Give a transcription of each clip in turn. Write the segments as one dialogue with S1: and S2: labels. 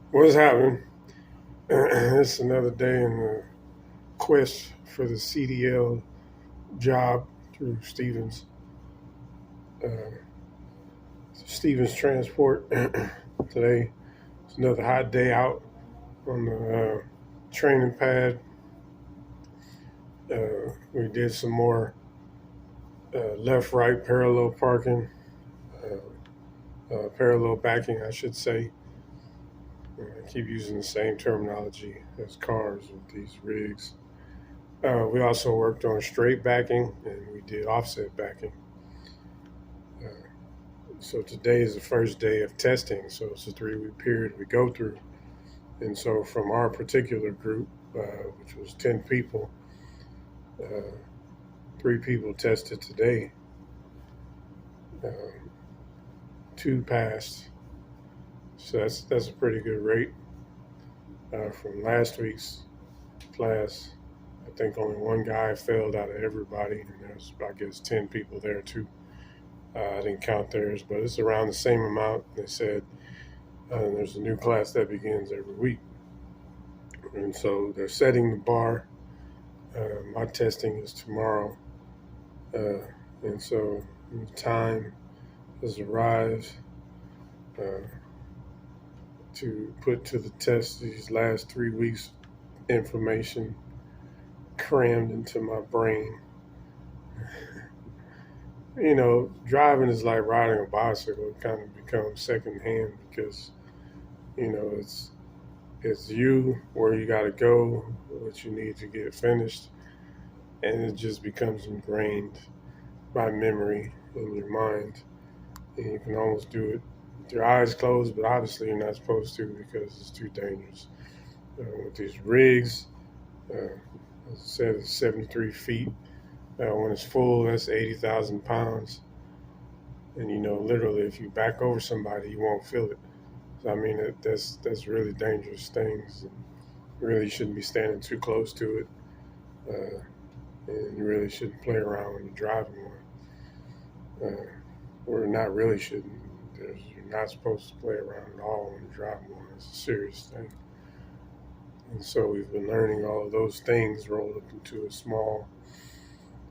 S1: What's happening? It's another day in the quest for the CDL job through uh, Stevens Transport. Today it's another hot day out on the training pad. We did some more left-right parallel parking, parallel backing, I should say. I keep using the same terminology as cars with these rigs. We also worked on straight backing and we did offset backing. Uh, so today is the first day of testing. So it's a 3 week period we go through. And so from our particular group, which was 10 people, uh, 3 people tested today. Um, 2 passed. So that's a pretty good rate. From last week's class, I think only one guy failed out of everybody. And there's, I guess, 10 people there too. I didn't count theirs, but it's around the same amount. They said there's a new class that begins every week. And so they're setting the bar. My testing is tomorrow. Uh, and so the time has arrived uh, to put to the test these last 3 weeks information crammed into my brain. Driving is like riding a bicycle. It kind of becomes secondhand because, it's you where you got to go, what you need to get finished, and it just becomes ingrained by memory in your mind. And you can almost do it with your eyes closed, but obviously you're not supposed to because it's too dangerous. With these rigs, as I said, it's 73 feet. When it's full, that's 80,000 pounds. And literally, if you back over somebody, you won't feel it. So, I mean, that's really dangerous things. And you really shouldn't be standing too close to it. Uh, and you really shouldn't play around when you're driving one. Or not really shouldn't. You're not supposed to play around at all when you're driving one. It's a serious thing. And so we've been learning all of those things rolled up into a small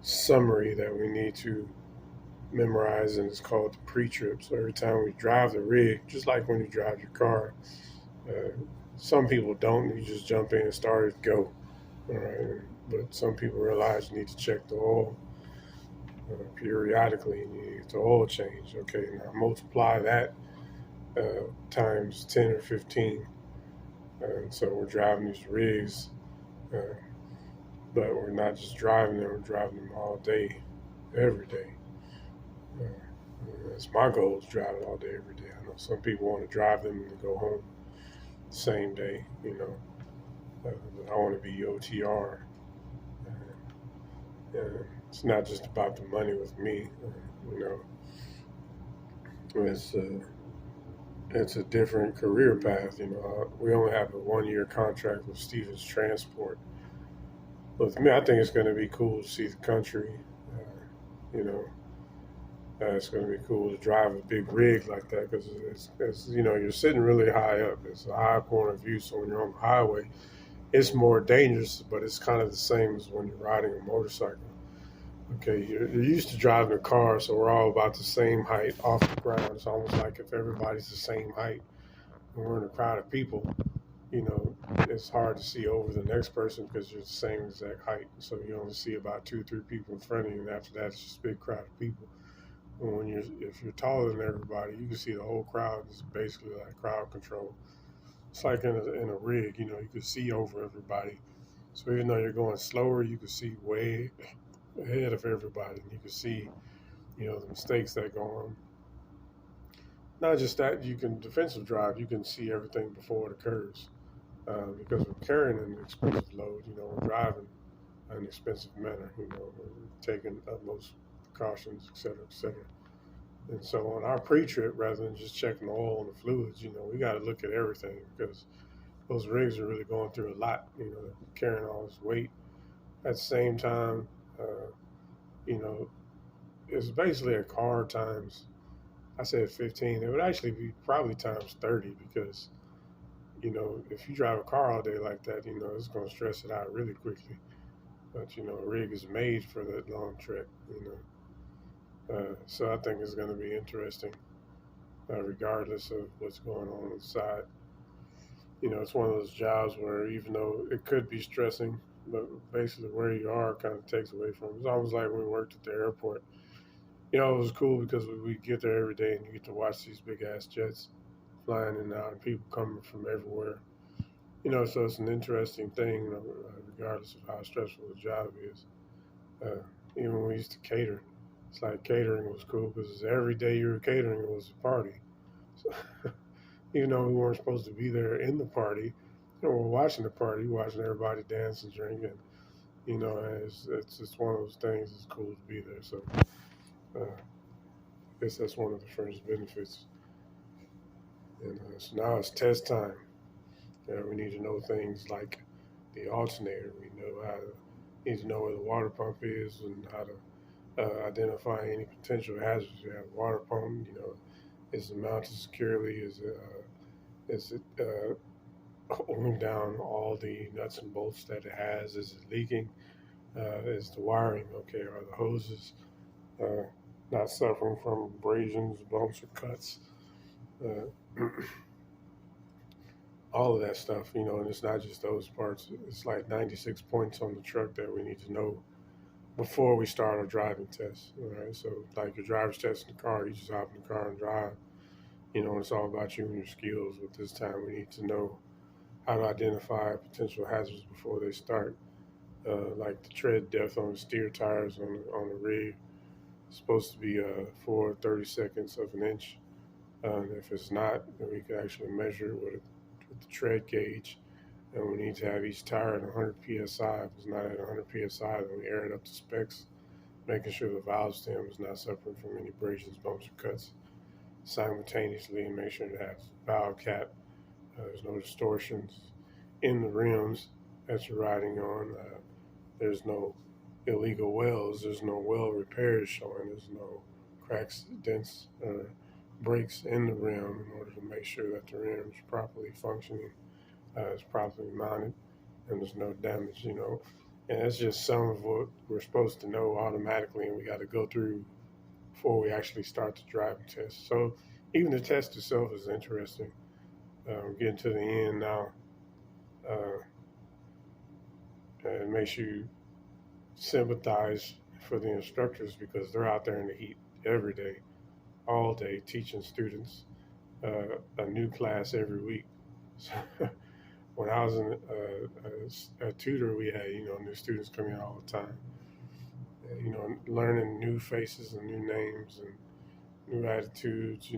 S1: summary that we need to memorize, and it's called the pre-trip. So every time we drive the rig, just like when you drive your car, uh, some people don't. You just jump in and start it, go. All right. But some people realize you need to check the oil periodically, and you need the oil change. Okay, now multiply that times 10 or 15. And so we're driving these rigs, uh, but we're not just driving them, we're driving them all day, every day. That's my goal, is drive it all day, every day. I know some people want to drive them and go home the same day. But I want to be OTR. It's not just about the money with me. You know, it's it's a different career path. We only have a 1 year contract with Stevens Transport. But for me, I think it's going to be cool to see the country. You know, it's going to be cool to drive a big rig like that because you're sitting really high up. It's a high point of view, so when you're on the highway, it's more dangerous, but it's kind of the same as when you're riding a motorcycle. Okay, you're used to driving a car, so we're all about the same height off the ground. It's almost like if everybody's the same height and we're in a crowd of people, it's hard to see over the next person because you're the same exact height. So you only see about 2, 3 people in front of you, and after that, it's just a big crowd of people. And if you're taller than everybody, you can see the whole crowd. It's basically like crowd control. It's like in a rig, you can see over everybody. So even though you're going slower, you can see way ahead of everybody, and you can see the mistakes that go on. Not just that, you can defensive drive. You can see everything before it occurs because we're carrying an expensive load. We're driving in an expensive manner. We're taking utmost precautions, et cetera, et cetera. And so on our pre-trip, rather than just checking the oil and the fluids, we got to look at everything because those rigs are really going through a lot. Carrying all this weight. At the same time, uh, you know, it's basically a car times. I said 15. It would actually be probably times 30 because if you drive a car all day like that, it's going to stress it out really quickly. But a rig is made for that long trek. So I think it's going to be interesting, regardless of what's going on inside. It's one of those jobs where even though it could be stressing, but basically where you are kind of takes away from it. It's almost like when we worked at the airport. It was cool because we get there every day and you get to watch these big ass jets flying in and out and people coming from everywhere. So it's an interesting thing, regardless of how stressful the job is. Uh, Even when we used to cater, it's like catering was cool because every day you were catering it was a party. So, even though we weren't supposed to be there in the party, we're watching the party, watching everybody dance and drink, and it's just one of those things. It's cool to be there. So I guess that's one of the first benefits. And so now it's test time. We need to know things like the alternator. We need to know where the water pump is and how to identify any potential hazards. You have a water pump. Is it mounted securely? Is it holding down all the nuts and bolts that it has? Is it leaking? Is the wiring okay? Are the hoses uh, not suffering from abrasions, bumps, or cuts? Uh, all of that stuff, and it's not just those parts. It's like 96 points on the truck that we need to know before we start our driving test. All right, so like your driver's test in the car, you just hop in the car and drive. And it's all about you and your skills. But this time, we need to know how to identify potential hazards before they start. Like the tread depth on the steer tires on the rig is supposed to be 4/32 of an inch. And if it's not, then we can actually measure it with the tread gauge. And we need to have each tire at 100 psi. If it's not at 100 psi, then we air it up to specs, making sure the valve stem is not suffering from any abrasions, bumps, or cuts simultaneously, and make sure it has valve cap. There's no distortions in the rims that you're riding on. There's no illegal welds. There's no well repairs showing. There's no cracks, dents, breaks in the rim in order to make sure that the rim is properly functioning, is properly mounted, and there's no damage. And that's just some of what we're supposed to know automatically, and we got to go through before we actually start the driving test. So even the test itself is interesting. We're getting to the end now. Uh, it makes you sympathize for the instructors because they're out there in the heat every day, all day, teaching students a new class every week. So when I was a tutor, we had new students coming in all the time. Learning new faces and new names and new attitudes.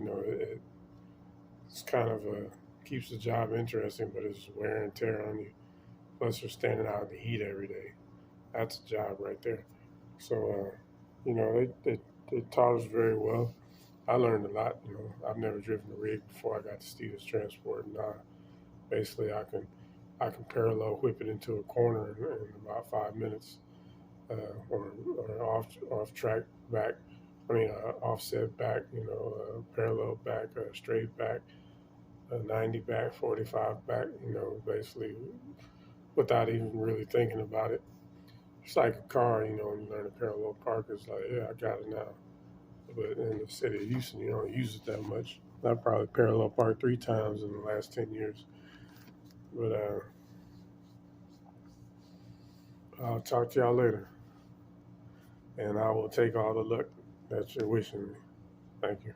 S1: It's kind of keeps the job interesting, but it's wear and tear on you. Plus, you're standing out in the heat every day. That's a job right there. So, they taught us very well. I learned a lot. I've never driven a rig before I got to Stevens Transport, and basically I can parallel whip it into a corner in about 5 minutes, or off track back. I mean, offset back. Parallel back, straight back, 90 back, 45 back. Basically without even really thinking about it. It's like a car, when you learn to parallel park, it's like, yeah, I got it now. But in the city of Houston, you don't use it that much. I probably parallel parked 3 times in the last 10 years. But I'll talk to y'all later. And I will take all the luck that you're wishing me. Thank you.